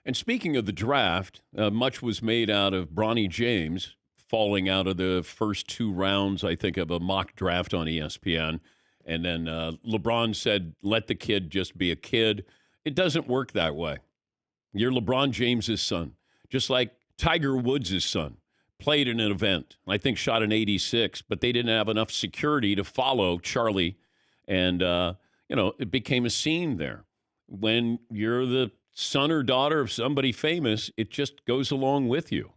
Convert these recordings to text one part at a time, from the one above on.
And speaking of the draft, much was made out of Bronny James falling out of the first 2 rounds, I think, of a mock draft on ESPN. And then LeBron said, let the kid just be a kid. It doesn't work that way. You're LeBron James's son, just like Tiger Woods' son. Played in an event, I think shot an 86, but they didn't have enough security to follow Charlie. And, it became a scene there. When you're the son or daughter of somebody famous, it just goes along with you.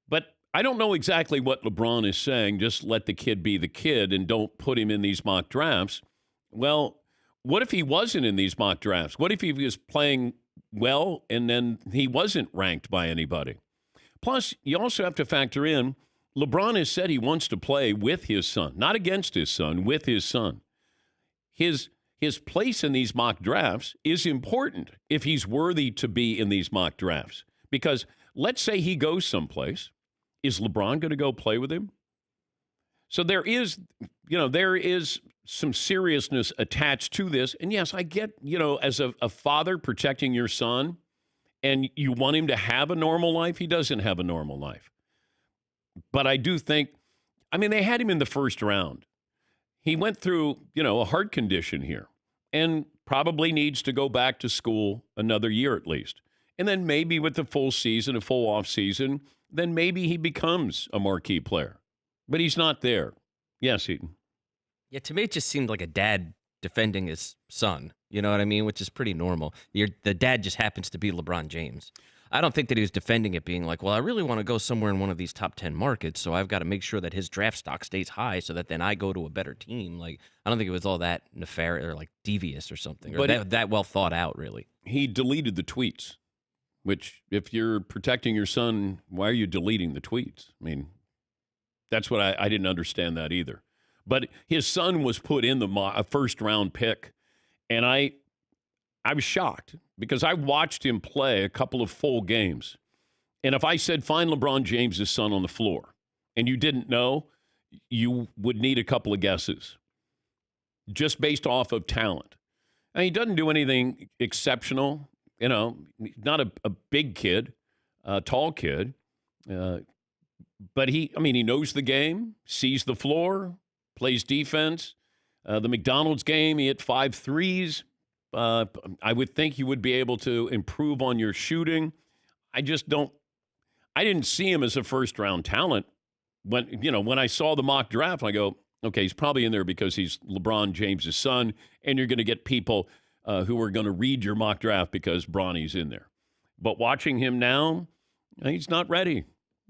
But I don't know exactly what LeBron is saying. Just let the kid be the kid and don't put him in these mock drafts. Well, what if he wasn't in these mock drafts? What if he was playing well and then he wasn't ranked by anybody? Plus, you also have to factor in, LeBron has said he wants to play with his son, not against his son, with his son. His place in these mock drafts is important if he's worthy to be in these mock drafts. Because let's say he goes someplace. Is LeBron going to go play with him? So there is some seriousness attached to this. And yes, I get, as a father protecting your son, and you want him to have a normal life, he doesn't have a normal life. But I do think, they had him in the first round. He went through, a heart condition here and probably needs to go back to school another year at least. And then maybe with the full season, a full off season, then maybe he becomes a marquee player. But he's not there. Yes, Eaton. Yeah, to me, it just seemed like a dad defending his son. You know what I mean? Which is pretty normal. The dad just happens to be LeBron James. I don't think that he was defending it being like, well, I really want to go somewhere in one of these top 10 markets, so I've got to make sure that his draft stock stays high so that then I go to a better team. Like, I don't think it was all that nefarious or like devious or something, or that well thought out, really. He deleted the tweets, which if you're protecting your son, why are you deleting the tweets? That's what I didn't understand that either. But his son was put in a first-round pick, and I was shocked because I watched him play a couple of full games. And if I said, find LeBron James' son on the floor, and you didn't know, you would need a couple of guesses just based off of talent. And he doesn't do anything exceptional, not a big kid, a tall kid. But he knows the game, sees the floor, plays defense. The McDonald's game, he hit 5 threes. I would think you would be able to improve on your shooting. I didn't see him as a first-round talent. When I saw the mock draft, I go, okay, he's probably in there because he's LeBron James' son, and you're going to get people who are going to read your mock draft because Bronny's in there. But watching him now, he's not ready.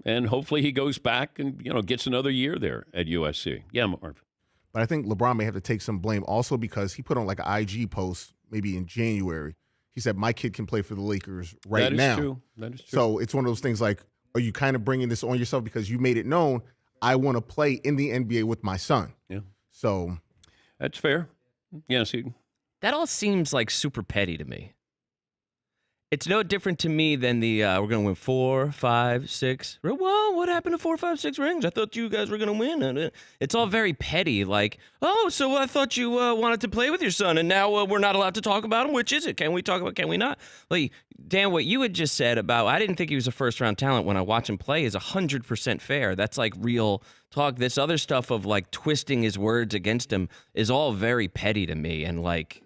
And hopefully he goes back and, gets another year there at USC. Yeah, Marv. But I think LeBron may have to take some blame also because he put on like an IG post maybe in January. He said, my kid can play for the Lakers right now. That is true. So it's one of those things like, are you kind of bringing this on yourself because you made it known, I want to play in the NBA with my son? Yeah. So. That's fair. Yes, Eaton. That all seems like super petty to me. It's no different to me than the we're going to win 4, 5, 6. Well, what happened to 4, 5, 6 rings? I thought you guys were going to win. It's all very petty. Like, oh, so I thought you wanted to play with your son, and now we're not allowed to talk about him. Which is it? Can we talk about? Can we not? Like, Dan, what you had just said about I didn't think he was a first-round talent when I watch him play is 100% fair. That's like real talk. This other stuff of like twisting his words against him is all very petty to me, and like,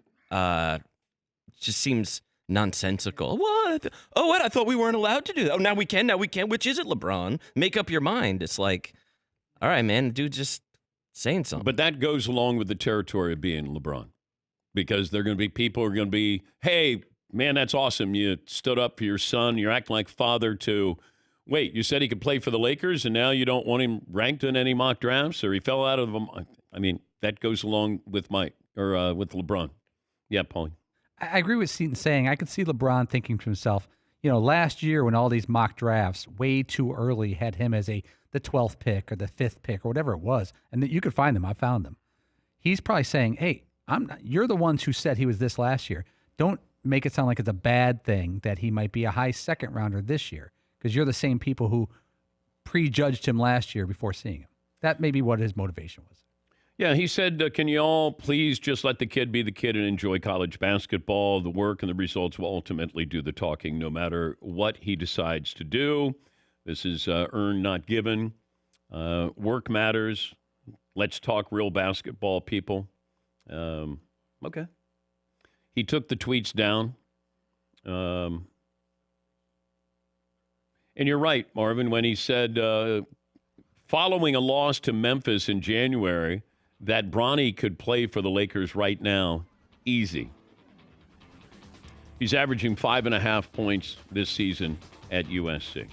just seems nonsensical. What? Oh, what? I thought we weren't allowed to do that. Oh, now we can. Now we can. Which is it, LeBron? Make up your mind. It's like, all right, man, dude, just saying something. But that goes along with the territory of being LeBron, because there are going to be people who are going to be, hey, man, that's awesome. You stood up for your son. You're acting like father to, wait, you said he could play for the Lakers, and now you don't want him ranked in any mock drafts, or he fell out of them. That goes along with with LeBron. Yeah, Paulie. I agree with Seton saying I could see LeBron thinking to himself, last year when all these mock drafts way too early had him as the 12th pick or the 5th pick or whatever it was, and that you could find them. I found them. He's probably saying, hey, you're the ones who said he was this last year. Don't make it sound like it's a bad thing that he might be a high second rounder this year, because you're the same people who prejudged him last year before seeing him. That may be what his motivation was. Yeah, he said, can you all please just let the kid be the kid and enjoy college basketball? The work and the results will ultimately do the talking no matter what he decides to do. This is earned, not given. Work matters. Let's talk real basketball, people. Okay. He took the tweets down. And you're right, Marvin, when he said, following a loss to Memphis in January, that Bronny could play for the Lakers right now, easy. He's averaging 5.5 points this season at USC.